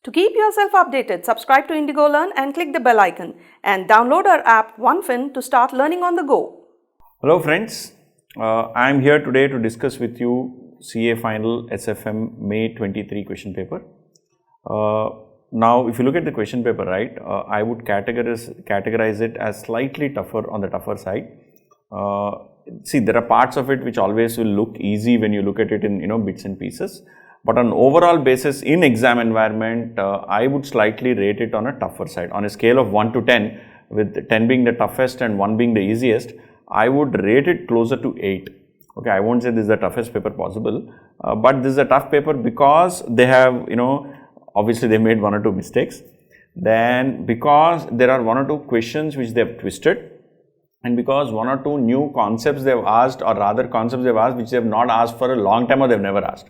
To keep yourself updated, subscribe to Indigolearn and click the bell icon and download our app OneFin to start learning on the go. Hello friends, I am here today to discuss with you CA Final SFM May 23 question paper. Now if you look at the question paper, right, I would categorize it as slightly tougher on the tougher side. See, there are parts of it which always will look easy when you look at it in bits and pieces. But on overall basis in exam environment, I would slightly rate it on a tougher side. On a scale of 1 to 10, with 10 being the toughest and 1 being the easiest, I would rate it closer to 8. Okay, I won't say this is the toughest paper possible, but this is a tough paper because they have, obviously they made 1 or 2 mistakes. Then because there are 1 or 2 questions which they have twisted, and because 1 or 2 new concepts they have asked, or rather concepts they have asked which they have not asked for a long time or they have never asked.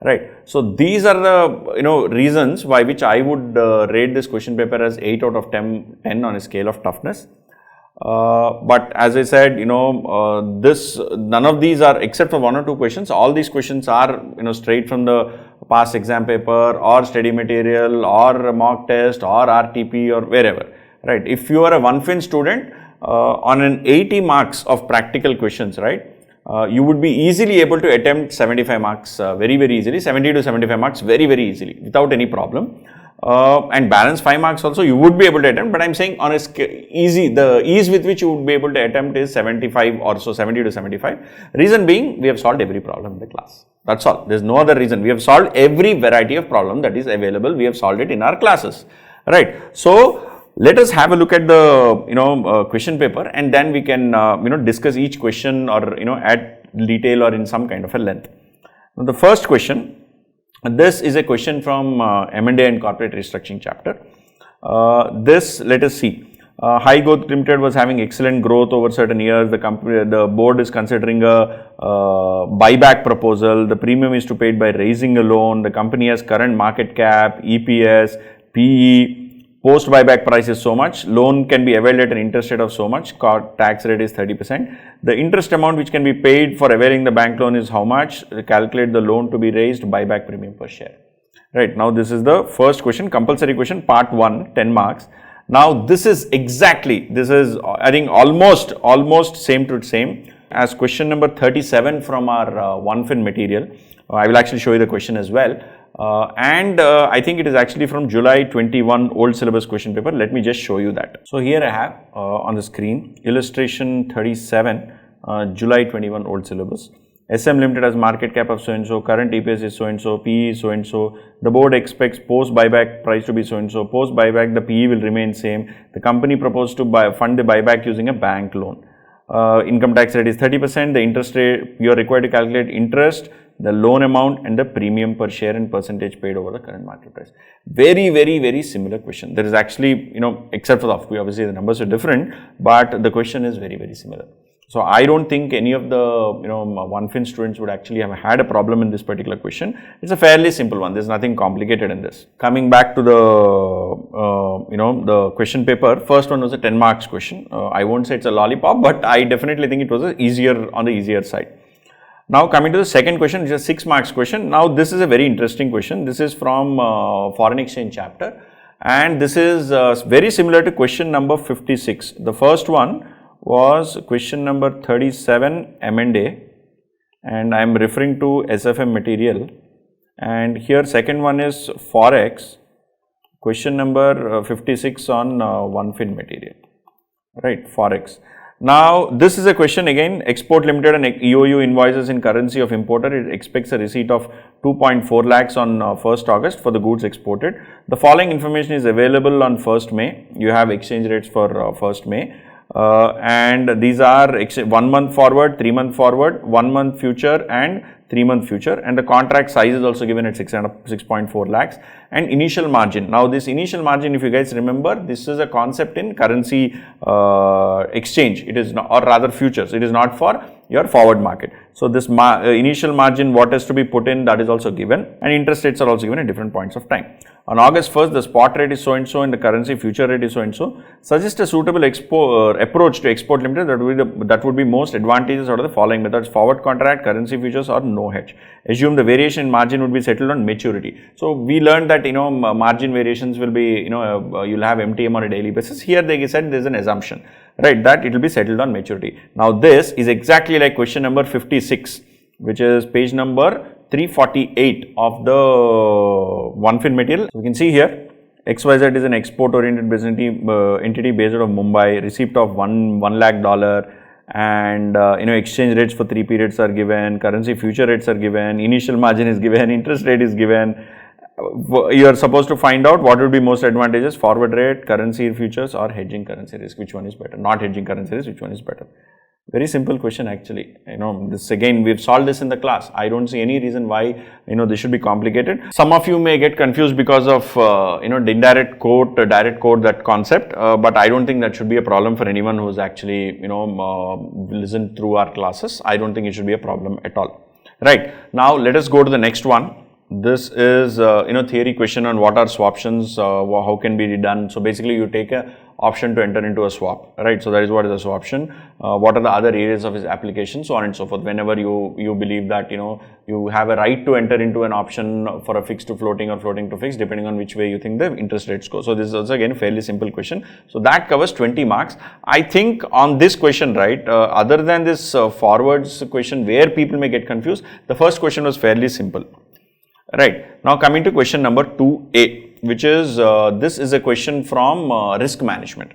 Right. So these are the reasons why which I would rate this question paper as 8 out of 10 on a scale of toughness. But as I said, none of these are, except for 1 or 2 questions, all these questions are straight from the past exam paper or study material or mock test or RTP or wherever. Right. If you are a OneFin student, on an 80 marks of practical questions, right, you would be easily able to attempt 75 marks very easily, 70 to 75 marks very easily without any problem. And balance 5 marks also you would be able to attempt, but I am saying on a the ease with which you would be able to attempt is 75 or so, 70 to 75. Reason being, we have solved every problem in the class. That's all. There is no other reason. We have solved every variety of problem that is available. We have solved it in our classes. Right. So let us have a look at the question paper, and then we can discuss each question or at detail or in some kind of a length. Now, the first question, this is a question from M&A and corporate restructuring chapter. This, let us see. High Growth Limited was having excellent growth over certain years. The board is considering a buyback proposal. The premium is to be paid by raising a loan. The company has current market cap, EPS, PE. Post buyback price is so much, loan can be availed at an interest rate of so much, tax rate is 30%. The interest amount which can be paid for availing the bank loan is how much, calculate the loan to be raised, buyback premium per share. Right, now this is the first question, compulsory question, part 1, 10 marks. Now this is I think almost same to same as question number 37 from our OneFin material. I will actually show you the question as well. I think it is actually from July 21 old syllabus question paper. Let me just show you that. So here I have on the screen illustration 37, July 21 old syllabus. SM Limited has market cap of so and so, current EPS is so and so, PE is so and so. The board expects post buyback price to be so and so. Post buyback the PE will remain same. The company proposed to fund the buyback using a bank loan. Income tax rate is 30%. The interest rate, you are required to calculate interest, the loan amount and the premium per share and percentage paid over the current market price. Very similar question. There is actually, except for the obviously the numbers are different, but the question is very similar. So I don't think any of the OneFin students would actually have had a problem in this particular question. It's a fairly simple one. There's nothing complicated in this. Coming back to the the question paper, first one was a 10 marks question. I won't say it's a lollipop, but I definitely think it was on the easier side. Now coming to the second question, which is a 6 marks question. Now this is a very interesting question. This is from foreign exchange chapter, and this is very similar to question number 56. The first one was question number 37 M&A, and I am referring to SFM material, and here second one is Forex, question number 56 on OneFin material, right, Forex. Now this is a question again, Export Limited and EOU invoices in currency of importer. It expects a receipt of 2.4 lakhs on 1st August for the goods exported. The following information is available on 1st May. You have exchange rates for 1st May. And these are 1 month forward, 3 month forward, 1 month future and 3 month future, and the contract size is also given at 6.4 lakhs and initial margin. Now this initial margin, if you guys remember, this is a concept in currency exchange. It is not, or rather futures, it is not for your forward market. So this initial margin, what has to be put in, that is also given, and interest rates are also given at different points of time. On August 1st, the spot rate is so and so and the currency future rate is so and so. Suggest a suitable approach to export limited that would be most advantageous out of the following methods: forward contract, currency futures, or no hedge. Assume the variation in margin would be settled on maturity. So we learned that margin variations will be you'll have MTM on a daily basis. Here they said there is an assumption, right, that it will be settled on maturity. Now this is exactly like question number 56, which is page number 348 of the OneFin material. So we can see here, XYZ is an export-oriented business entity based out of Mumbai, receipt of $1 lakh, and exchange rates for 3 periods are given, currency future rates are given, initial margin is given, interest rate is given. You are supposed to find out what would be most advantageous: forward rate, currency futures, or hedging currency risk. Which one is better? Not hedging currency risk. Which one is better? Very simple question actually. This again, we've solved this in the class. I don't see any reason why this should be complicated. Some of you may get confused because of the indirect quote, direct quote, that concept. But I don't think that should be a problem for anyone who's actually listened through our classes. I don't think it should be a problem at all. Right, now let us go to the next one. This is theory question on what are swaptions, how can be done. So basically you take a option to enter into a swap, right? So that is what is a swaption. What are the other areas of its application, so on and so forth. Whenever you believe that you have a right to enter into an option for a fixed to floating or floating to fixed, depending on which way you think the interest rates go. So this is also again a fairly simple question. So that covers 20 marks. I think on this question, right, other than this forwards question where people may get confused, the first question was fairly simple. Right, now coming to question number 2A, which is this is a question from risk management.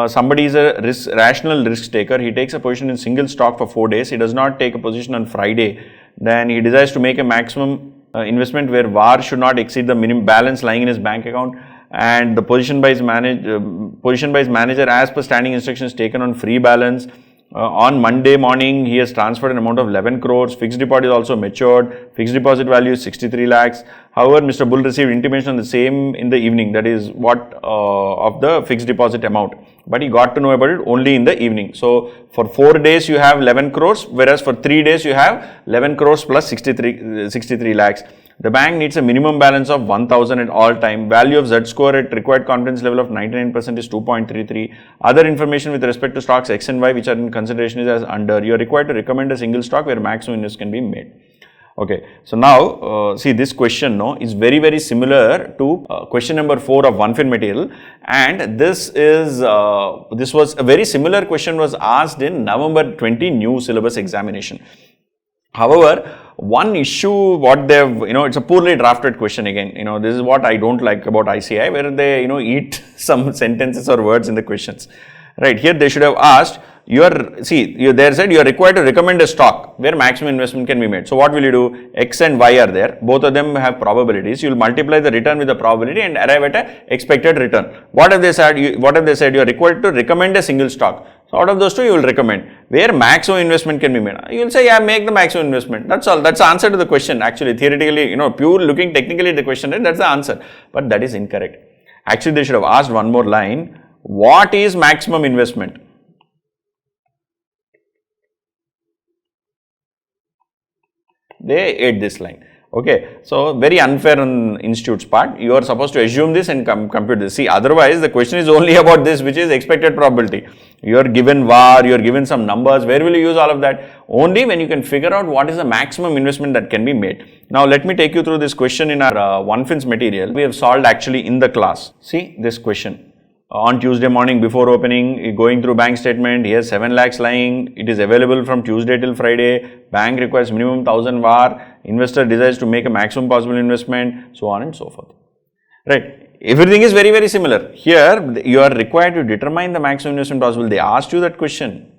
Somebody is a rational risk taker. He takes a position in single stock for 4 days. He does not take a position on Friday. Then he desires to make a maximum investment where VAR should not exceed the minimum balance lying in his bank account, and the position by his manager as per standing instructions taken on free balance. On Monday morning, he has transferred an amount of 11 crores. Fixed deposit is also matured. Fixed deposit value is 63 lakhs. However, Mr. Bull received intimation on the same in the evening. That is what of the fixed deposit amount. But he got to know about it only in the evening. So for 4 days, you have 11 crores, whereas for 3 days, you have 11 crores plus 63 lakhs. The bank needs a minimum balance of 1000 at all time. Value of Z score at required confidence level of 99% is 2.33. Other information with respect to stocks X and Y which are in consideration is as under. You are required to recommend a single stock where maximum investment can be made. Okay, so now see this question is very, very similar to question number 4 of OneFin material, and this was a very similar question was asked in November 20 new syllabus examination. However, one issue what they've, it's a poorly drafted question again. This is what I don't like about ICAI, where they, eat some sentences or words in the questions. Right, here they should have asked, they said you are required to recommend a stock where maximum investment can be made. So what will you do? X and Y are there. Both of them have probabilities. You will multiply the return with the probability and arrive at a expected return. What have they said? You are required to recommend a single stock. So out of those two, you will recommend where maximum investment can be made. You will say, yeah, make the maximum investment. That's all. That's the answer to the question. Actually, theoretically, pure looking technically at the question, right? That's the answer. But that is incorrect. Actually, they should have asked one more line. What is maximum investment? They ate this line. Okay, so very unfair on institute's part. You are supposed to assume this and compute this. See, otherwise the question is only about this, which is expected probability. You are given VAR, you are given some numbers. Where will you use all of that? Only when you can figure out what is the maximum investment that can be made. Now let me take you through this question in our OneFin's material. We have solved actually in the class. See this question. On Tuesday morning before opening, going through bank statement, he has 7 lakhs lying. It is available from Tuesday till Friday. Bank requires minimum 1000 VAR. Investor desires to make a maximum possible investment, so on and so forth. Right. Everything is very, very similar. Here, you are required to determine the maximum investment possible. They asked you that question.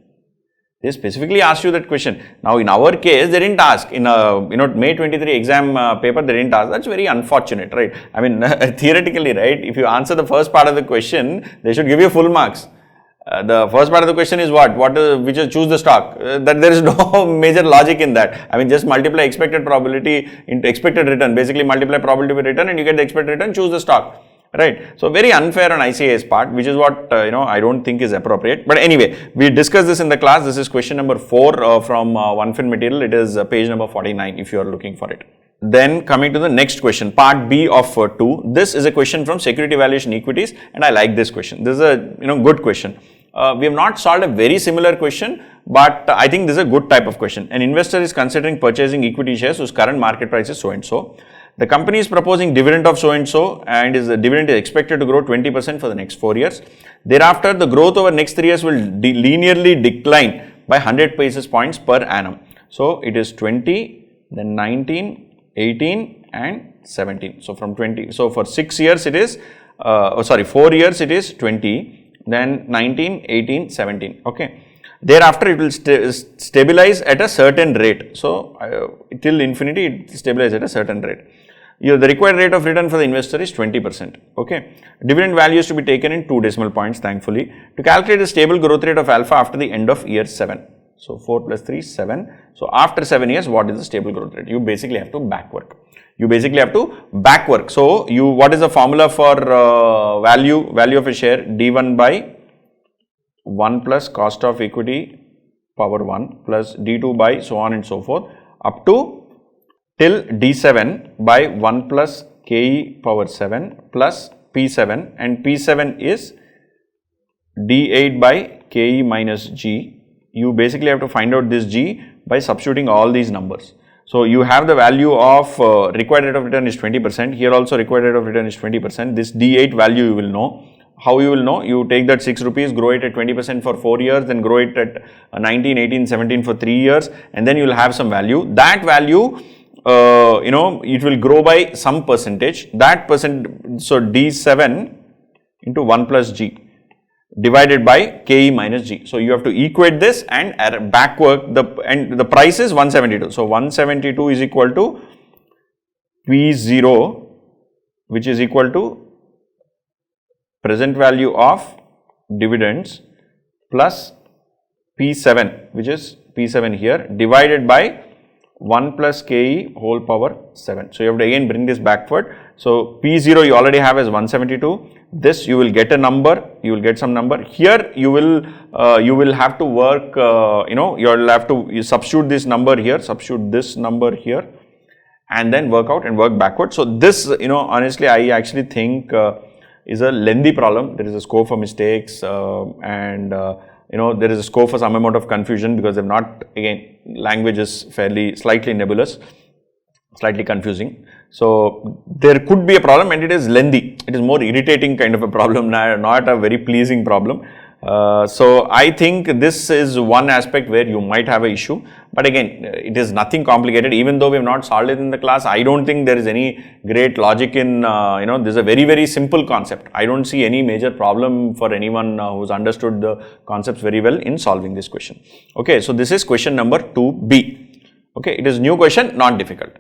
They specifically asked you that question. Now, in our case, they didn't ask. In May 23 exam paper, they didn't ask. That's very unfortunate, right? I mean, theoretically, right? If you answer the first part of the question, they should give you full marks. The first part of the question is what? Which is choose the stock. That there is no major logic in that. I mean, just multiply expected probability into expected return. Basically, multiply probability with return and you get the expected return, choose the stock. right? So very unfair on ICAI's part, which is what I don't think is appropriate. But anyway, we discussed this in the class. This is question number 4 from OneFin material. It is page number 49 if you are looking for it. Then coming to the next question, part B of 2. This is a question from security valuation equities, and I like this question. This is a good question. We have not solved a very similar question, but I think this is a good type of question. An investor is considering purchasing equity shares whose current market price is so and so. The company is proposing dividend of so and so, and the dividend is expected to grow 20% for the next 4 years. Thereafter, the growth over next 3 years will linearly decline by 100 basis points per annum. So it is 20, then 19, 18 and 17. So from 20, so for 6 years it is, 4 years it is 20, then 19, 18, 17. Okay. Thereafter it will stabilize at a certain rate. So till infinity it stabilizes at a certain rate. The required rate of return for the investor is 20%. Okay. Dividend value is to be taken in 2 decimal points, thankfully, to calculate the stable growth rate of alpha after the end of year 7. So 4 plus 3, 7. So after 7 years, what is the stable growth rate? You basically have to back work. So what is the formula for value of a share? D1 by 1 plus cost of equity power 1 plus D2 by so on and so forth up to till D7 by 1 plus KE power 7 plus P7, and P7 is D8 by KE minus G. You basically have to find out this G by substituting all these numbers. So you have the value of required rate of return is 20%. Here also required rate of return is 20%. This D8 value you will know. How you will know? You take that 6 rupees, grow it at 20% for 4 years, then grow it at 19, 18, 17 for 3 years, and then you will have some value. That value, it will grow by some percentage. That percent, so D7 into 1 plus G divided by KE minus G. So you have to equate this and back work and the price is 172. So 172 is equal to P0, which is equal to present value of dividends plus P7, which is P7 here, divided by 1 plus KE whole power 7. So you have to again bring this backward. So P0 you already have as 172. This you will get a number, you will get some number. Here you will have to work, you will have to substitute this number here, substitute this number here, and then work out and work backward. So this, honestly, I actually think is a lengthy problem. There is a scope for mistakes and there is a scope for some amount of confusion because they've not, again, language is slightly nebulous, slightly confusing. So there could be a problem and it is lengthy. It is more irritating kind of a problem, not a very pleasing problem. So I think this is one aspect where you might have an issue, but again, it is nothing complicated. Even though we have not solved it in the class, I don't think there is any great logic in, this is a very, very simple concept. I don't see any major problem for anyone who's understood the concepts very well in solving this question. Okay, so this is question number 2B. Okay, it is new question, not difficult.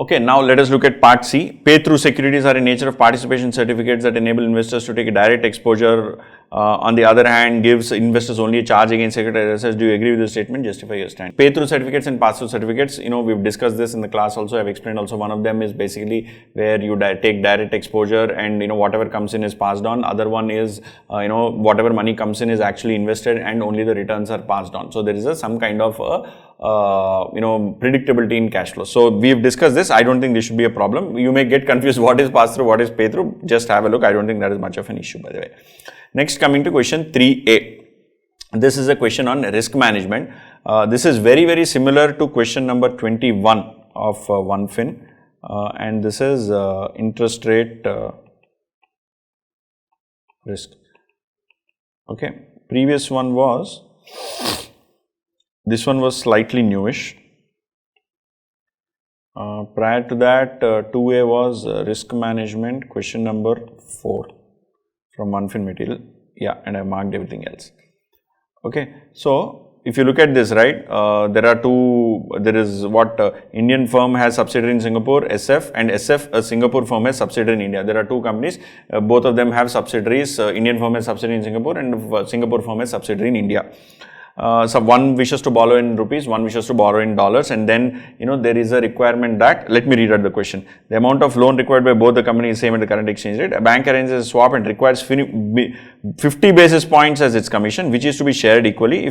Okay, now let us look at part C. Pay-through securities are in nature of participation certificates that enable investors to take a direct exposure. On the other hand, gives investors only a charge against security assets. Do you agree with this statement? Justify your stand. Pay-through certificates and pass-through certificates, we've discussed this in the class also. I've explained also. One of them is basically where you take direct exposure and, whatever comes in is passed on. Other one is, whatever money comes in is actually invested and only the returns are passed on. So there is some kind of predictability in cash flow. So we've discussed this. I don't think this should be a problem. You may get confused what is pass through, what is pay through. Just have a look. I don't think that is much of an issue, by the way. Next, coming to question 3A. This is a question on risk management. This is very, very similar to question number 21 of OneFin, and this is interest rate risk. Okay, previous one was, this one was slightly newish. Prior to that, 2A was risk management, question number 4 from OneFin material. Yeah, and I marked everything else. Okay, so if you look at this, right, there is what Indian firm has subsidiary in Singapore, SF, and SF, a Singapore firm has subsidiary in India. There are two companies, both of them have subsidiaries. Indian firm has subsidiary in Singapore and Singapore firm has subsidiary in India. So one wishes to borrow in rupees, one wishes to borrow in dollars, and then there is a requirement that, let me read out the question. The amount of loan required by both the companies is same at the current exchange rate. A bank arranges a swap and requires 50 basis points as its commission, which is to be shared equally.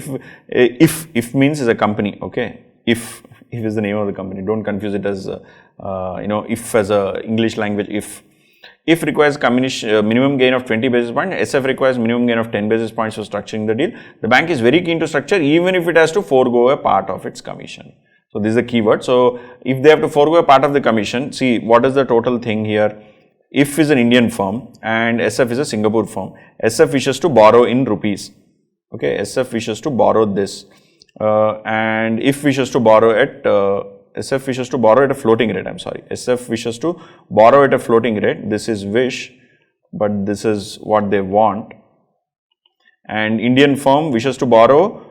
If means is a company, okay. If is the name of the company. Don't confuse it as if as a English language. If requires minimum gain of 20 basis points, SF requires minimum gain of 10 basis points for structuring the deal. The bank is very keen to structure even if it has to forego a part of its commission. So this is the keyword. So if they have to forego a part of the commission, see what is the total thing here. If is an Indian firm and SF is a Singapore firm. SF wishes to borrow in rupees. Okay, SF wishes to borrow this. And if wishes to borrow at SF wishes to borrow at a floating rate, SF wishes to borrow at a floating rate. This is wish, but this is what they want. And Indian firm wishes to borrow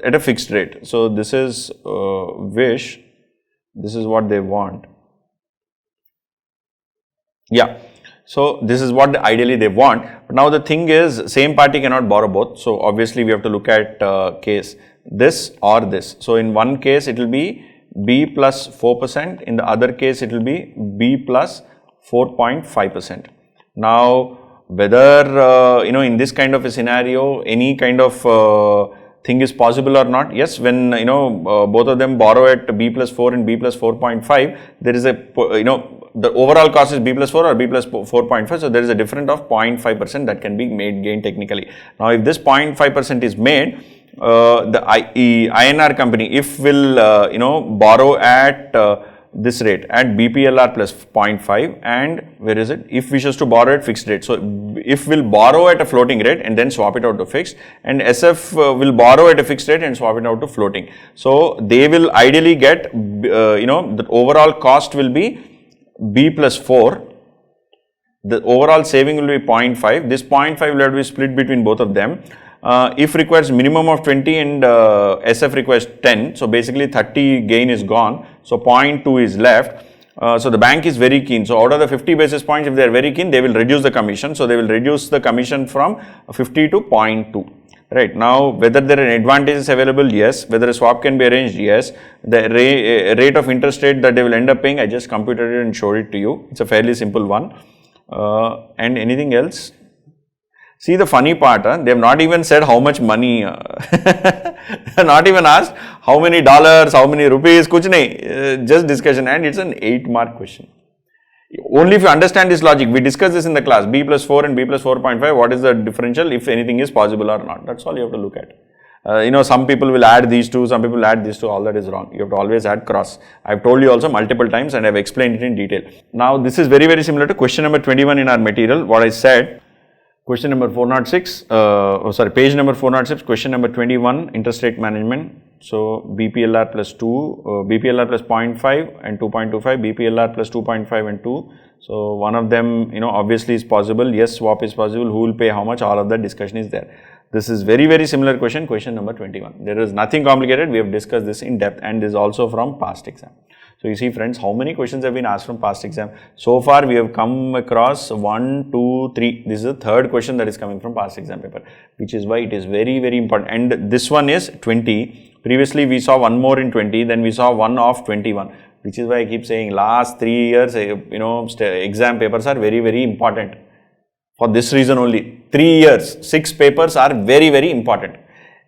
at a fixed rate. So this is wish, this is what they want. Yeah. So this is what ideally they want. But now the thing is, same party cannot borrow both. So obviously we have to look at case this or this. So in one case it will be B plus 4%, in the other case it will be B plus 4.5%. Now whether in this kind of a scenario any kind of thing is possible or not, yes, when both of them borrow at B plus 4 and B plus 4.5, there is a the overall cost is B plus 4 or B plus 4.5, so there is a difference of 0.5% that can be made gain technically. Now if this 0.5% is made, the INR company, if will borrow at this rate at BPLR plus 0.5, and where is it, if wishes to borrow at fixed rate. So if will borrow at a floating rate and then swap it out to fixed, and SF will borrow at a fixed rate and swap it out to floating. So they will ideally get the overall cost will be B plus 4. The overall saving will be 0.5. This 0.5 will have to be split between both of them. If requires minimum of 20 and SF requires 10, so basically 30 gain is gone, so 0.2 is left. So the bank is very keen. So out of the 50 basis points, if they are very keen, they will reduce the commission. So they will reduce the commission from 50 to 0.2. Right. Now whether there are advantages available, yes. Whether a swap can be arranged, yes. The rate of interest rate that they will end up paying, I just computed it and showed it to you. It's a fairly simple one. And anything else? See the funny part, they have not even said how much money, not even asked how many dollars, how many rupees, kuch nahi, just discussion, and it's an 8-mark question. Only if you understand this logic, we discussed this in the class, B plus 4 and B plus 4.5, what is the differential, if anything is possible or not, that's all you have to look at. Some people will add these two, some people add these two, all that is wrong. You have to always add cross. I have told you also multiple times and I have explained it in detail. Now this is very, very similar to question number 21 in our material, what I said. Question number 406, page number 406, question number 21, interest rate management. So BPLR plus 2, BPLR plus 0.5 and 2.25, BPLR plus 2.5 and 2. So one of them, obviously is possible. Yes, swap is possible. Who will pay how much? All of that discussion is there. This is very, very similar question, question number 21. There is nothing complicated. We have discussed this in depth, and this is also from past exam. So you see friends, how many questions have been asked from past exam? So far we have come across 1, 2, 3. This is the third question that is coming from past exam paper, which is why it is very, very important. And this one is 20. Previously we saw one more in 20, then we saw one of 21. Which is why I keep saying last 3 years, exam papers are very, very important. For this reason only, 3 years, 6 papers are very, very important.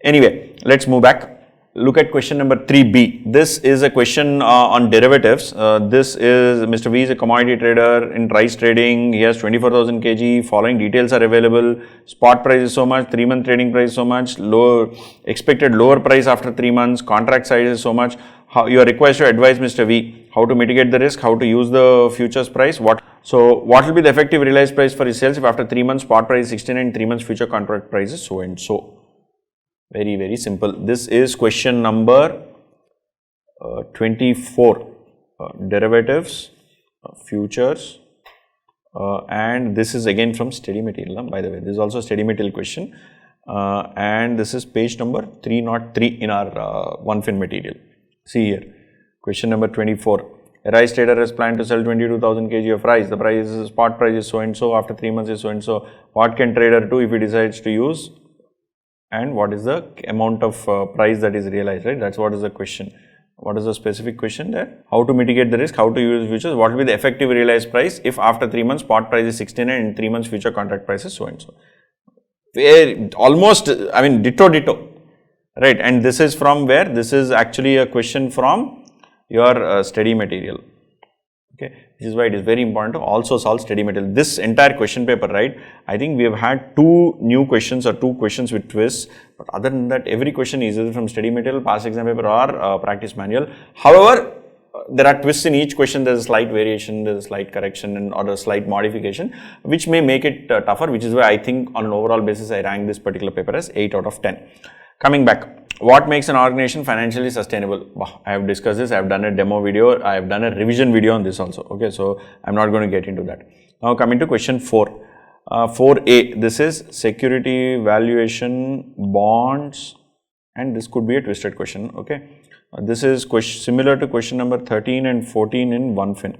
Anyway, let's move back. Look at question number 3B. This is a question on derivatives. This is Mr. V is a commodity trader in rice trading. He has 24,000 kg. Following details are available. Spot price is so much. 3-month trading price is so much. Expected lower price after 3 months. Contract size is so much. You are required to advise Mr. V how to mitigate the risk, how to use the futures price. What will be the effective realized price for his sales if after 3 months spot price is 69, 3 months future contract price is so and so. Very, very simple. This is question number 24, derivatives, futures, and this is again from study material, by the way. This is also a study material question, and this is page number 303 in our OneFin material. See here, question number 24. A rice trader has planned to sell 22,000 kg of rice. The spot price is so and so. After 3 months is so and so. What can trader do if he decides to use and what is the amount of price that is realized, right? That's what is the question. What is the specific question there? How to mitigate the risk, how to use futures, what will be the effective realized price if after 3 months spot price is 69 and in 3 months future contract price is so and so. Almost, I mean, ditto, right? And this is from where? This is actually a question from your study material. Okay, this is why it is very important to also solve study material. This entire question paper, right? I think we have had 2 new questions or 2 questions with twists, but other than that, every question is either from study material, past exam paper, or practice manual. However, there are twists in each question. There is a slight variation, there is a slight correction, and or a slight modification, which may make it tougher. Which is why I think on an overall basis, I rank this particular paper as 8 out of 10. Coming back. What makes an organization financially sustainable? I have discussed this, I have done a demo video, I have done a revision video on this also. Okay, so I am not going to get into that. Now coming to question 4. 4A, this is security, valuation, bonds, and this could be a twisted question. Okay, this is similar to question number 13 and 14 in OneFin.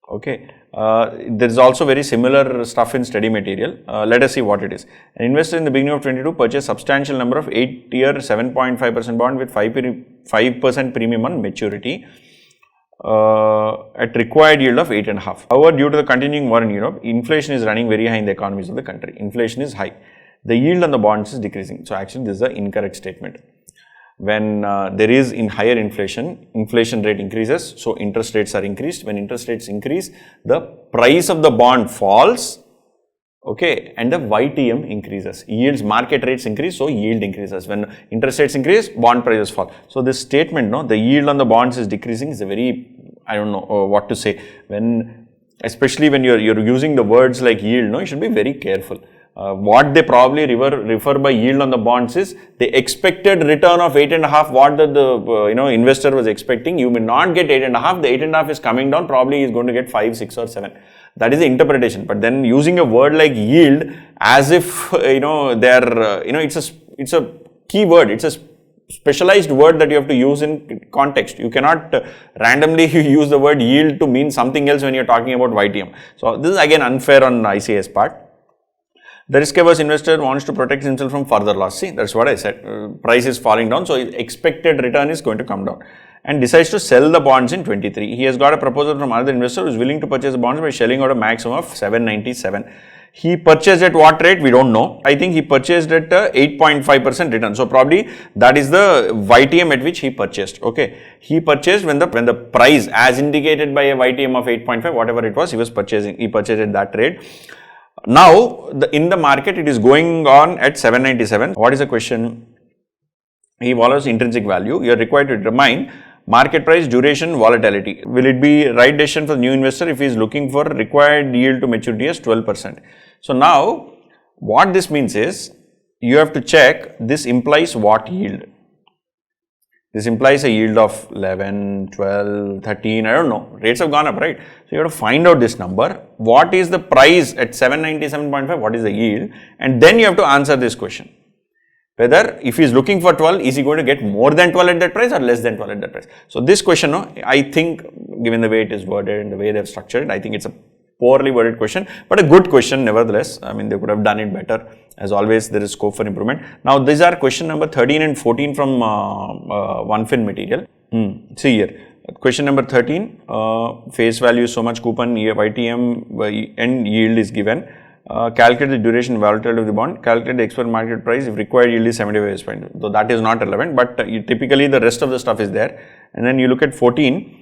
Okay, there is also very similar stuff in study material. Let us see what it is. An investor in the beginning of 22 purchased substantial number of 8-year 7.5% bond with 5% premium on maturity at required yield of 8.5. However, due to the continuing war in Europe, inflation is running very high in the economies of the country. Inflation is high. The yield on the bonds is decreasing. So actually this is an incorrect statement. When there is higher inflation, inflation rate increases, so interest rates are increased. When interest rates increase, the price of the bond falls, okay, and the YTM increases. Yields, market rates increase, so yield increases. When interest rates increase, bond prices fall. So this statement, no, the yield on the bonds is decreasing is a very, I don't know what to say. When, especially when you're using the words like yield, no, you should be very careful. What they probably refer by yield on the bonds is the expected return of 8.5, what the investor was expecting. You may not get 8.5, the 8.5 is coming down, probably is going to get 5, 6 or 7. That is the interpretation. But then using a word like yield as if, it's a key word, it's a specialized word that you have to use in context. You cannot randomly use the word yield to mean something else when you're talking about YTM. So this is again unfair on ICAI's part. The risk-averse investor wants to protect himself from further loss. See, that's what I said. Price is falling down, so expected return is going to come down. And decides to sell the bonds in 23. He has got a proposal from another investor who is willing to purchase the bonds by shelling out a maximum of 797. He purchased at what rate? We don't know. I think he purchased at 8.5% return. So probably that is the YTM at which he purchased. Okay. He purchased when the price as indicated by a YTM of 8.5, whatever it was, he purchased at that rate. Now, in the market, it is going on at 797. What is the question? He follows intrinsic value. You are required to determine market price, duration, volatility. Will it be right decision for the new investor if he is looking for required yield to maturity as 12%? So now, what this means is, you have to check this implies what yield? This implies a yield of 11, 12, 13, I don't know. Rates have gone up, right? So you have to find out this number. What is the price at 797.5? What is the yield? And then you have to answer this question. Whether if he is looking for 12, is he going to get more than 12 at that price or less than 12 at that price? So this question, I think given the way it is worded and the way they have structured it, I think it's a poorly worded question, but a good question nevertheless. I mean, they could have done it better. As always, there is scope for improvement. Now, these are question number 13 and 14 from OneFin material. See here. Question number 13, face value is so much, coupon, YTM and yield is given. Calculate the duration and volatility of the bond. Calculate the expected market price if required yield is 75 basis points. So that is not relevant, but typically the rest of the stuff is there. And then you look at 14.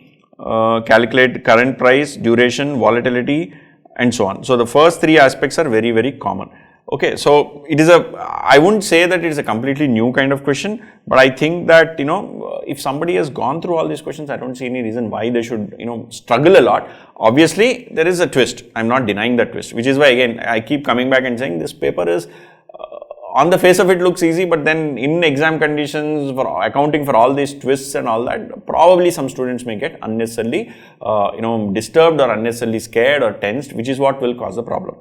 Calculate current price, duration, volatility, and so on. So the first 3 aspects are very, very common. Okay, so it is I wouldn't say that it is a completely new kind of question, but I think that, if somebody has gone through all these questions, I don't see any reason why they should, struggle a lot. Obviously, there is a twist. I'm not denying that twist, which is why, again, I keep coming back and saying this paper is, on the face of it looks easy, but then in exam conditions, for accounting for all these twists and all that, probably some students may get unnecessarily, disturbed or unnecessarily scared or tensed, which is what will cause the problem.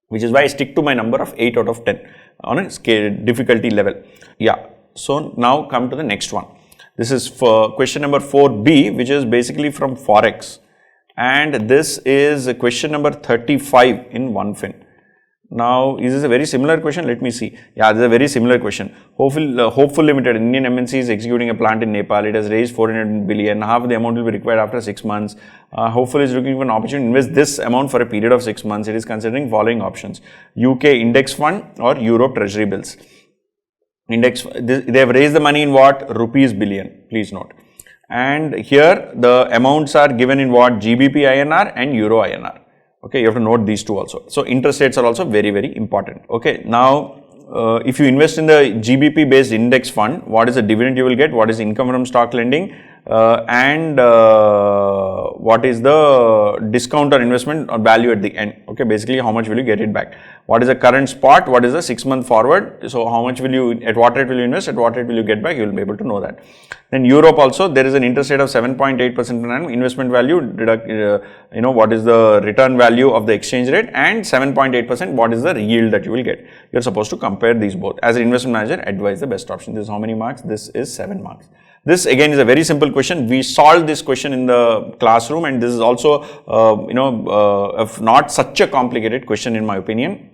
Which is why I stick to my number of 8 out of 10 on a scale difficulty level. Yeah. So now come to the next one. This is for question number 4B, which is basically from Forex. And this is question number 35 in OneFin. Now, is this a very similar question? Let me see. Yeah, this is a very similar question. Hopeful Limited, Indian MNC is executing a plant in Nepal. It has raised 400 billion. Half of the amount will be required after 6 months. Hopeful is looking for an opportunity to invest this amount for a period of 6 months. It is considering following options: UK index fund or Europe treasury bills. They have raised the money in what? Rupees billion, please note. And here the amounts are given in what? GBP INR and Euro INR. Okay, you have to note these two also. So interest rates are also very, very important. Okay, now if you invest in the GBP based index fund, what is the dividend you will get? What is income from stock lending? And what is the discount or investment or value at the end? Okay, basically how much will you get it back? What is the current spot? What is the 6 month forward? So how much will you, at what rate will you invest? At what rate will you get back? You will be able to know that. Then Europe also, there is an interest rate of 7.8% per annum. Investment value, what is the return value of the exchange rate, and 7.8%, what is the yield that you will get. You are supposed to compare these both. As an investment manager, advise the best option. This is how many marks? This is 7 marks. This again is a very simple question. We solved this question in the classroom, and this is also, not such a complicated question in my opinion.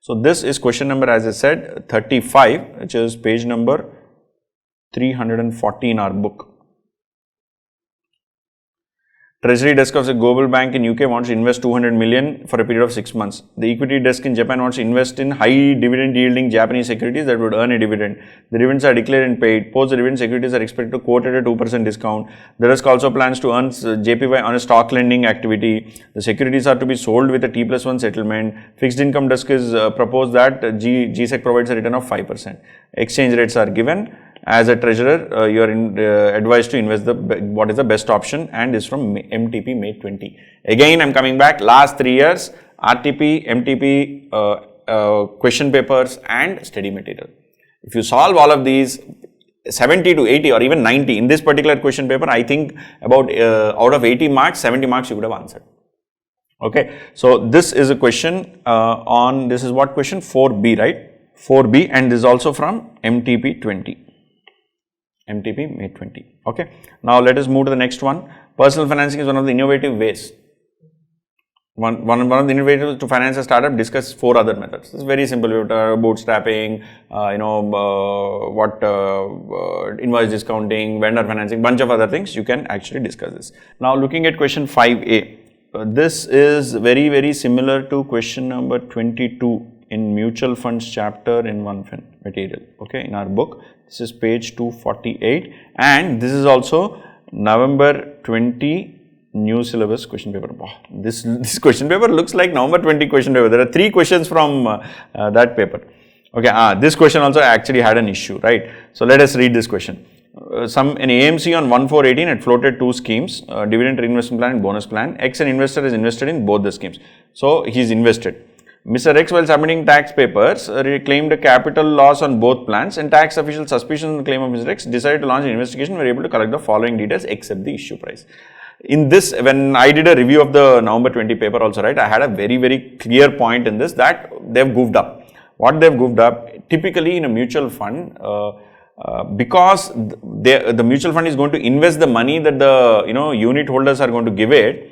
So this is question number, as I said, 35, which is page number 340 in our book. Treasury desk of a global bank in UK wants to invest 200 million for a period of 6 months. The equity desk in Japan wants to invest in high dividend yielding Japanese securities that would earn a dividend. The dividends are declared and paid. Post the dividend, securities are expected to quote at a 2% discount. The desk also plans to earn JPY on a stock lending activity. The securities are to be sold with a T+1 settlement. Fixed income desk is proposed that GSEC provides a return of 5%. Exchange rates are given. As a treasurer, you are advised to invest what is the best option, and is from MTP May 20. Again, I am coming back, last 3 years, RTP, MTP, question papers and study material. If you solve all of these, 70 to 80 or even 90 in this particular question paper, I think about out of 80 marks, 70 marks you would have answered. Okay, so this is a question on, this is what question? 4B, right? 4B, and this is also from MTP 20. MTP May 20. Okay. Now let us move to the next one. Personal financing is one of the innovative ways. One of the innovative to finance a startup. Discuss 4 other methods. It's very simple. Bootstrapping, invoice discounting, vendor financing, bunch of other things. You can actually discuss this. Now looking at question 5A. This is very, very similar to question number 22 in mutual funds chapter in OneFin material. Okay, in our book. This is page 248, and this is also November 20 new syllabus question paper. Wow, this question paper looks like November 20 question paper. There are 3 questions from that paper. Okay, this question also actually had an issue, right? So let us read this question. An AMC on 1/4/18 had floated 2 schemes, dividend reinvestment plan and bonus plan. X, an investor, is invested in both the schemes. So he is invested. Mr. X, while submitting tax papers, claimed a capital loss on both plans, and tax officials, suspicion on the claim of Mr. X, decided to launch an investigation. Were able to collect the following details except the issue price. In this, when I did a review of the November 20 paper also, right, I had a very, very clear point in this, that they have goofed up. What they have goofed up, typically in a mutual fund, because the mutual fund is going to invest the money that the unit holders are going to give it,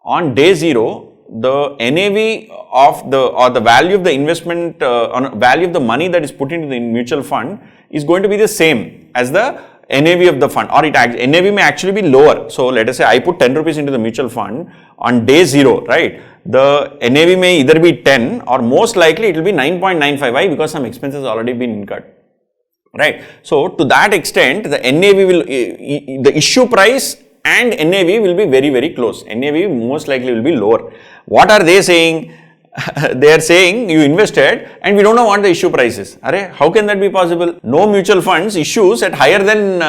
on day 0, the NAV of the value of the investment, value of the money that is put into the mutual fund is going to be the same as the NAV of the fund, or NAV may actually be lower. So let us say I put 10 rupees into the mutual fund on day 0, right? The NAV may either be 10 or most likely it will be 9.95. Why? Because some expenses have already been incurred, right? So to that extent, the NAV will, the issue price and NAV will be very, very close. NAV most likely will be lower. What are they saying? They are saying you invested and we don't know what the issue price is. How can that be possible? No mutual funds issues at higher than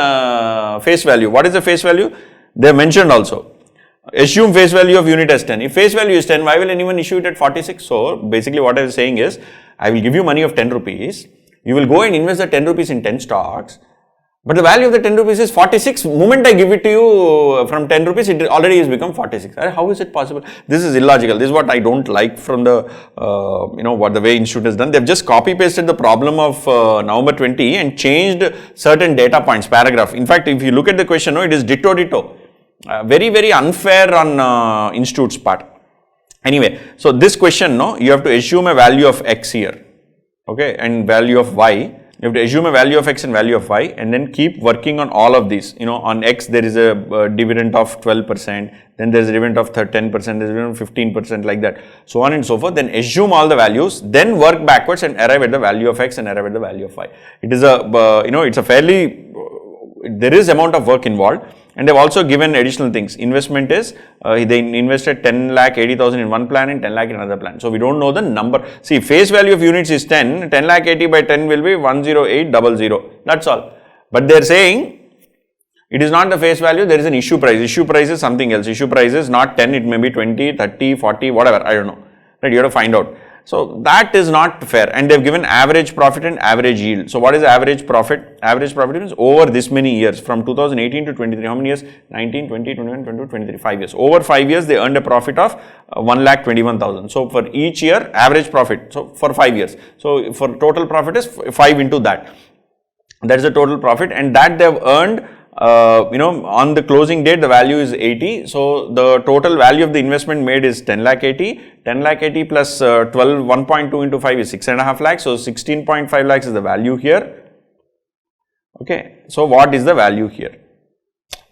face value. What is the face value? They have mentioned also. Assume face value of unit as 10. If face value is 10, why will anyone issue it at 46? So basically what I was saying is, I will give you money of 10 rupees. You will go and invest the 10 rupees in 10 stocks. But the value of the 10 rupees is 46. Moment I give it to you from 10 rupees, it already has become 46. How is it possible? This is illogical. This is what I don't like from the, what the way institute has done. They have just copy pasted the problem of November 20 and changed certain data points, paragraph. In fact, if you look at the question, it is ditto. Very, very unfair on institute's part. Anyway, so this question, no, you have to assume a value of x here, okay, and value of y. You have to assume a value of x and value of y, and then keep working on all of these. On x there is a dividend of 12%, then there is a dividend of 10%, there is a dividend of 15%, like that, so on and so forth. Then assume all the values, then work backwards and arrive at the value of x and arrive at the value of y. It is a, it's a fairly, there is amount of work involved. And they've also given additional things. Investment is, they invested 10,80,000 in one plan and 10 lakh in another plan. So we don't know the number. See, face value of units is 10, 10 lakh 80 by 10 will be 10800. That's all. But they're saying it is not the face value, there is an issue price. Issue price is something else. Issue price is not 10, it may be 20, 30, 40, whatever, I don't know. Right, you have to find out. So that is not fair, and they've given average profit and average yield. So what is average profit? Average profit means over this many years, from 2018 to 23. How many years? 19, 20, 21, 22, 23, 5 years. Over 5 years, they earned a profit of 1,21,000. So for each year, average profit. So for 5 years. So for total profit is 5 into that. That is the total profit, and that they have earned. On the closing date, the value is 80. So the total value of the investment made is 10,80,000. 10,80,000 plus 1.2 into 5 is 6.5 lakhs. So 16.5 lakhs is the value here. Okay. So what is the value here?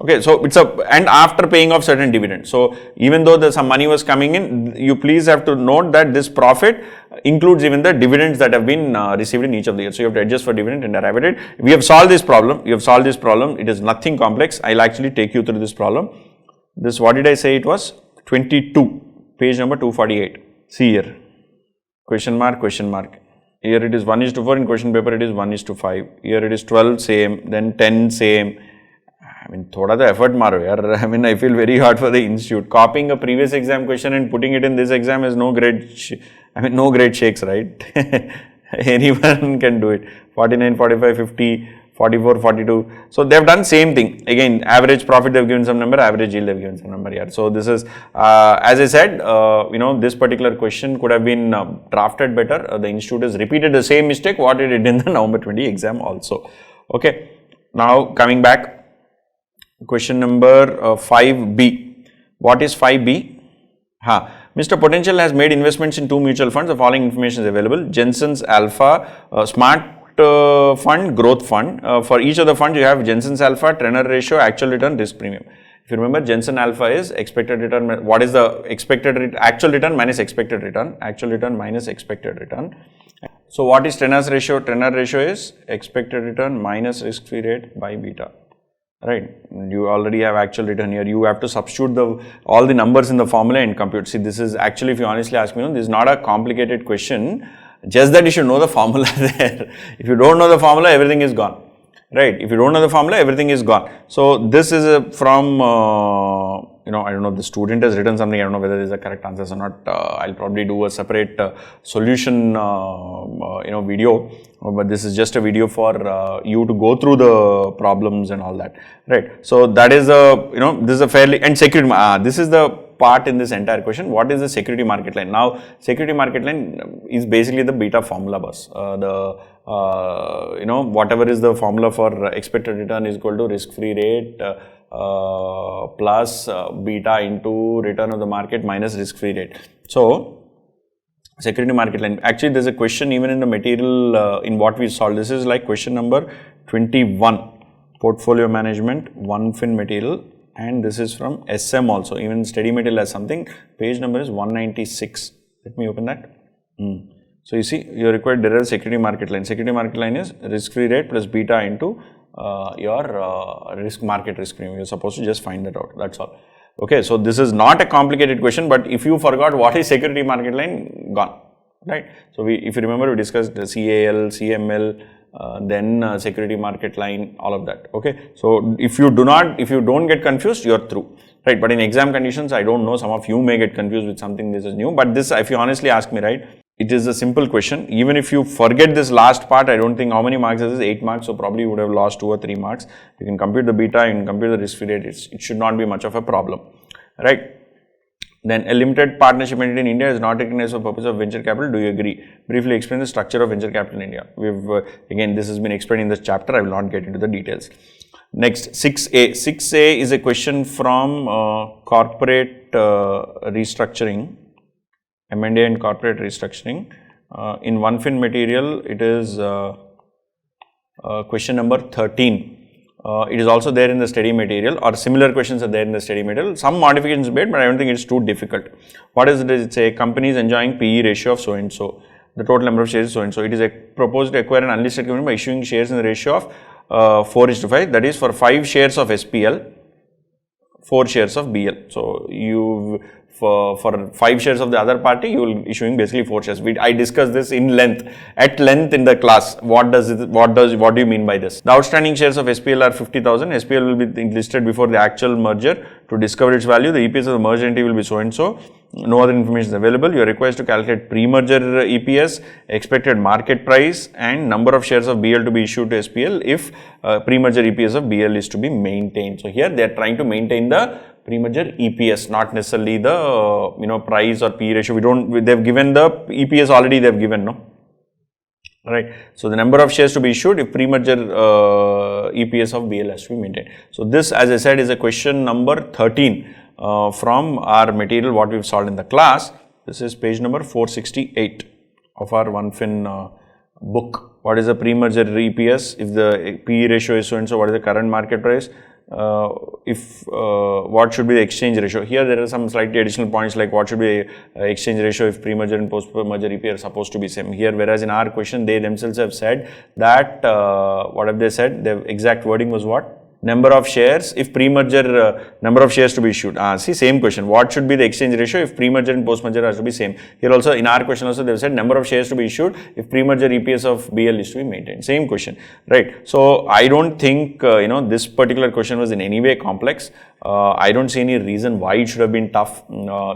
Okay, so it's and after paying off certain dividends. So even though some money was coming in, you please have to note that this profit includes even the dividends that have been received in each of the years. So you have to adjust for dividend and arrive at it. We have solved this problem. You have solved this problem. It is nothing complex. I'll actually take you through this problem. This, what did I say it was? 22, page number 248. See here. Question mark, question mark. Here it is 1:4. In question paper it is 1:5. Here it is 12, same. Then 10, same. I mean, thoda the effort maro yaar. I mean, I feel very hard for the institute. Copying a previous exam question and putting it in this exam is no great shakes, right? Anyone can do it. 49, 45, 50, 44, 42. So they have done same thing. Again, average profit they have given some number, average yield they have given some number here. So this is, as I said, this particular question could have been drafted better. The institute has repeated the same mistake what it did in the November 20 exam also. Okay. Now coming back. Question number 5B. What is 5B? Mr. Potential has made investments in 2 mutual funds. The following information is available. Jensen's Alpha, Smart Fund, Growth Fund. For each of the funds, you have Jensen's Alpha, Tenor ratio, actual return, risk premium. If you remember, Jensen Alpha is expected return. What is the expected actual return minus expected return? Actual return minus expected return. So what is Tenor's ratio? Tenor ratio is expected return minus risk-free rate by beta. Right, you already have actual return here. You have to substitute all the numbers in the formula and compute. See, this is actually, if you honestly ask me, this is not a complicated question. Just that you should know the formula there. If you don't know the formula, everything is gone. Right? If you don't know the formula, everything is gone. So this is from I don't know, the student has written something. I don't know whether this is the correct answer or not. I'll probably do a separate solution, video. But this is just a video for you to go through the problems and all that. Right. So that is this is a fairly, and security, this is the part in this entire question. What is the security market line? Now, security market line is basically the beta formula bus. Whatever is the formula for expected return is equal to risk-free rate plus beta into return of the market minus risk-free rate. So, security market line. Actually, there's a question even in the material in what we solved. This is like question number 21, portfolio management, 1fin material, and this is from SM also. Even study material has something. Page number is 196. Let me open that. So, you see, you are required to derive security market line. Security market line is risk-free rate plus beta into your risk premium. You're supposed to just find that out. That's all. Okay, so this is not a complicated question, but if you forgot what is security market line, gone. Right. So if you remember, we discussed the CAL, CML, then security market line, all of that. Okay. So if you don't get confused, you're through. Right. But in exam conditions, I don't know, some of you may get confused with something this is new, but this, if you honestly ask me, right, it is a simple question. Even if you forget this last part, I don't think how many marks is this? 8 marks. So probably you would have lost 2 or 3 marks. You can compute the beta and compute the risk-free rate. It should not be much of a problem, right? Then a limited partnership entity in India is not recognized for purpose of venture capital. Do you agree? Briefly explain the structure of venture capital in India. Again, this has been explained in this chapter. I will not get into the details. Next, 6A. 6A is a question from corporate restructuring. M&A and corporate restructuring. In OneFin material, it is question number 13. It is also there in the study material, or similar questions are there in the study material. Some modifications made, but I don't think it's too difficult. What is it? It's a company is enjoying PE ratio of so and so. The total number of shares is so and so. It is proposed to acquire an unlisted company by issuing shares in the ratio of 4:5. That is for 5 shares of SPL, 4 shares of BL. So you for 5 shares of the other party, you will issuing basically 4 shares. I discussed this at length in the class. What do you mean by this? The outstanding shares of SPL are 50,000. SPL will be listed before the actual merger to discover its value. The EPS of the merged entity will be so and so. No other information is available. You are required to calculate pre-merger EPS, expected market price, and number of shares of BL to be issued to SPL if pre-merger EPS of BL is to be maintained. So here they are trying to maintain the pre-merger EPS, not necessarily the price or P ratio. They've given the EPS already. They've given, no, right? So the number of shares to be issued if pre-merger EPS of BL has to be maintained. So this, as I said, is a question number 13 from our material what we've solved in the class. This is page number 468 of our OneFin book. What is the pre-merger EPS? If the PE ratio is so and so, what is the current market price? What should be the exchange ratio? Here there are some slightly additional points like what should be exchange ratio if pre-merger and post-merger EPS are supposed to be same. Here, whereas in our question they themselves have said that what have they said? The exact wording was what? Number of shares if pre-merger number of shares to be issued. See, same question. What should be the exchange ratio if pre-merger and post-merger has to be same? Here also in our question also they have said number of shares to be issued if pre-merger EPS of BL is to be maintained. Same question, right? So I don't think this particular question was in any way complex. I don't see any reason why it should have been tough.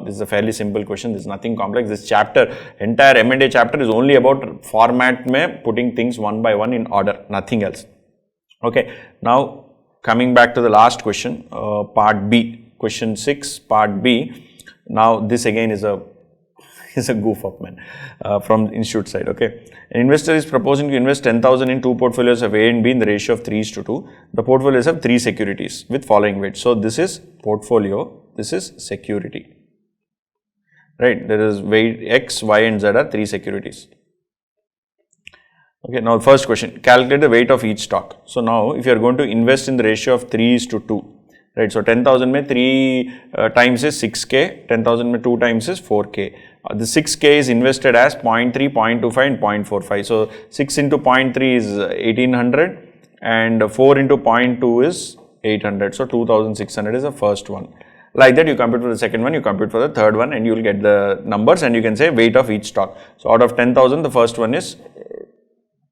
This is a fairly simple question. There's nothing complex. This chapter, entire M&A chapter is only about format mein putting things one by one in order, nothing else. Okay, now coming back to the last question, part B, question 6, part B. Now this again is a goof up, man, from institute side. Okay, an investor is proposing to invest 10,000 in 2 portfolios of A and B in the ratio of 3:2. The portfolios have 3 securities with following weights. So this is portfolio, this is security, right? There is weight X, Y and Z are 3 securities. Okay, now first question, calculate the weight of each stock. So now if you are going to invest in the ratio of 3:2, right? So 10,000 mein 3 times is 6K, 10,000 mein 2 times is 4K. The 6K is invested as 0.3, 0.25 and 0.45. So 6 into 0.3 is 1800 and 4 into 0.2 is 800. So 2600 is the first one. Like that you compute for the second one, you compute for the third one and you will get the numbers and you can say weight of each stock. So out of 10,000 the first one is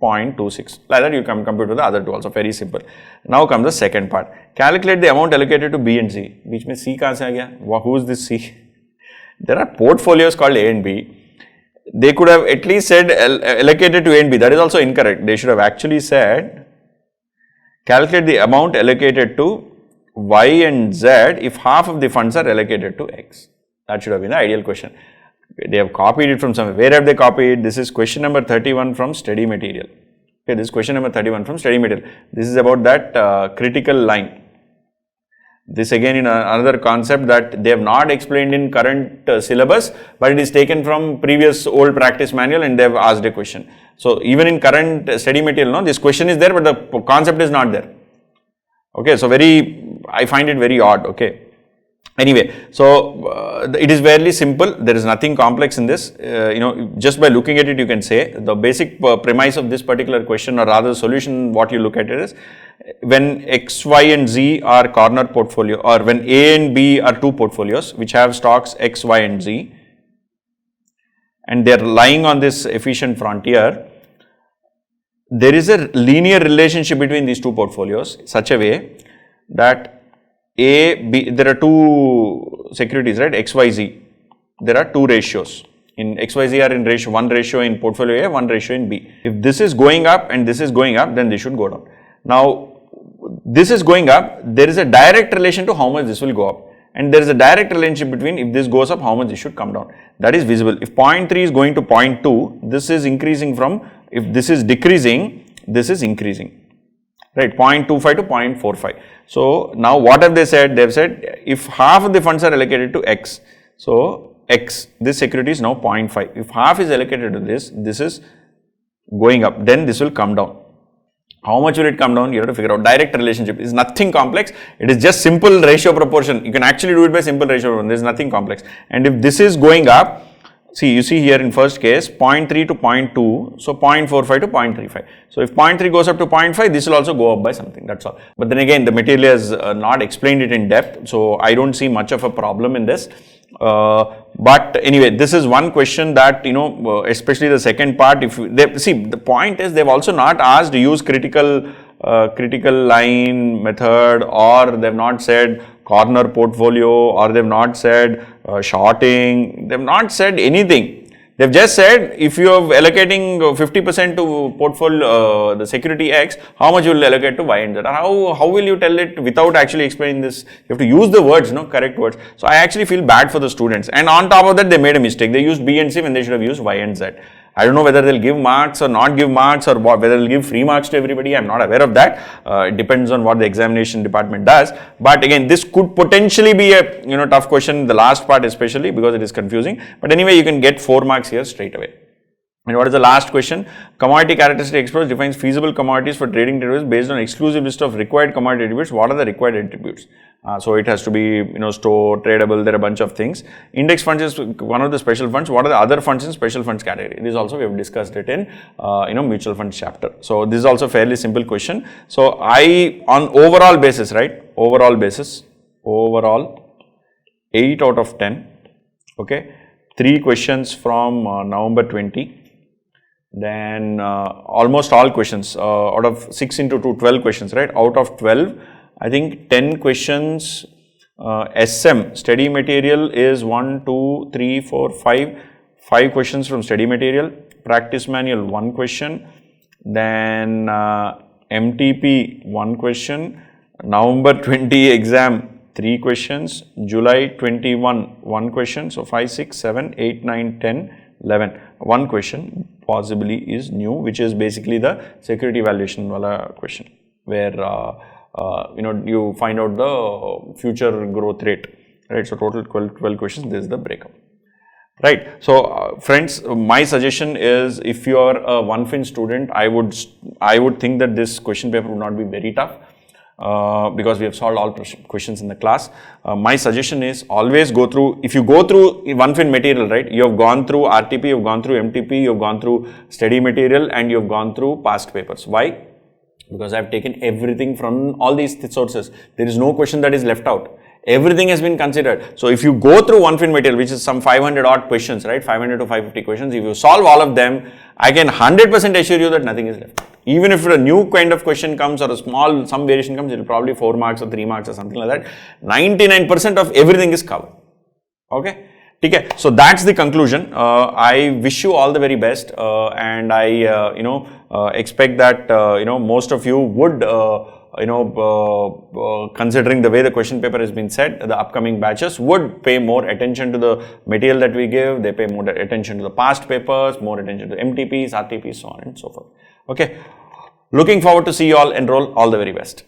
0.26. Like that you can compute with the other two also. Very simple. Now comes the second part. Calculate the amount allocated to B and C. Which means C kahan se aa gaya? Who is this C? There are portfolios called A and B. They could have at least said allocated to A and B. That is also incorrect. They should have actually said calculate the amount allocated to Y and Z if half of the funds are allocated to X. That should have been the ideal question. They have copied it from somewhere. Where have they copied? This is question number 31 from study material. Okay, this is question number 31 from study material. This is about that critical line. This again in another concept that they have not explained in current syllabus, but it is taken from previous old practice manual and they have asked a question. So even in current study material, no, this question is there, but the concept is not there. Okay, so I find it very odd. Okay. Anyway, so it is fairly simple. There is nothing complex in this. Just by looking at it, you can say the basic premise of this particular question, or rather solution, what you look at it is when X, Y and Z are corner portfolio, or when A and B are 2 portfolios which have stocks X, Y and Z and they are lying on this efficient frontier, there is a linear relationship between these 2 portfolios such a way that A, B, there are 2 securities, right? X, Y, Z. There are 2 ratios. In X, Y, Z are in ratio, 1 ratio in portfolio A, 1 ratio in B. If this is going up and this is going up, then they should go down. Now, this is going up, there is a direct relation to how much this will go up. And there is a direct relationship between if this goes up, how much this should come down. That is visible. If 0.3 is going to 0.2, this is increasing from, if this is decreasing, this is increasing. Right, 0.25 to 0.45. So now what have they said? They have said if half of the funds are allocated to X, so X, this security is now 0.5. If half is allocated to this, this is going up, then this will come down. How much will it come down? You have to figure out. Direct relationship is nothing complex. It is just simple ratio proportion. You can actually do it by simple ratio proportion. There is nothing complex. And if this is going up, see, you see here in first case 0.3 to 0.2, so 0.45 to 0.35. So if 0.3 goes up to 0.5, this will also go up by something, that's all. But then again, the material has not explained it in depth, so I don't see much of a problem in this. But anyway, this is one question that, especially the second part, if they see, the point is they've also not asked to use critical line method, or they've not said corner portfolio, or they've not said shorting, they've not said anything. They've just said if you are allocating 50% to portfolio, the security X, how much you will allocate to Y and Z? How will you tell it without actually explaining this? You have to use the words, correct words. So I actually feel bad for the students. And on top of that, they made a mistake. They used B and C when they should have used Y and Z. I don't know whether they'll give marks or not give marks, or whether they'll give free marks to everybody. I'm not aware of that. It depends on what the examination department does. But again, this could potentially be a tough question, the last part especially, because it is confusing. But anyway, you can get 4 marks here straight away. And what is the last question? Commodity characteristic exposure defines feasible commodities for trading derivatives based on exclusive list of required commodity attributes. What are the required attributes? So it has to be, store, tradable, there are a bunch of things. Index funds is one of the special funds. What are the other funds in special funds category? This also we have discussed it in, mutual funds chapter. So this is also a fairly simple question. So on overall basis, right? Overall 8 out of 10. Okay. 3 questions from November 20. Then almost all questions out of 6 into 2, 12 questions, right? Out of 12, I think 10 questions, SM, study material is 1, 2, 3, 4, 5 questions from study material, practice manual 1 question, then MTP 1 question, November 20 exam 3 questions, July 21 1 question, so 5, 6, 7, 8, 9, 10, 11, 1 question possibly is new, which is basically the security valuation wala question, where you find out the future growth rate, right? So total 12 questions, this is the breakup, right? So friends, my suggestion is, if you are a OneFin student, I would think that this question paper would not be very tough. Because we have solved all questions in the class. My suggestion is always go through, if you go through OneFin material, right, you have gone through RTP, you have gone through MTP, you have gone through study material, and you have gone through past papers. Why? Because I have taken everything from all these sources. There is no question that is left out. Everything has been considered. So if you go through OneFin material, which is some 500 odd questions, right, 500 to 550 questions, if you solve all of them, I can 100% assure you that nothing is left out. Even if a new kind of question comes or some variation comes, it will probably 4 marks or 3 marks or something like that. 99% of everything is covered. Okay. Okay. So that's the conclusion. I wish you all the very best, and I expect that most of you would considering the way the question paper has been set, the upcoming batches would pay more attention to the material that we give. They pay more attention to the past papers, more attention to MTPs, RTPs, so on and so forth. Okay. Looking forward to see you all enroll. All the very best.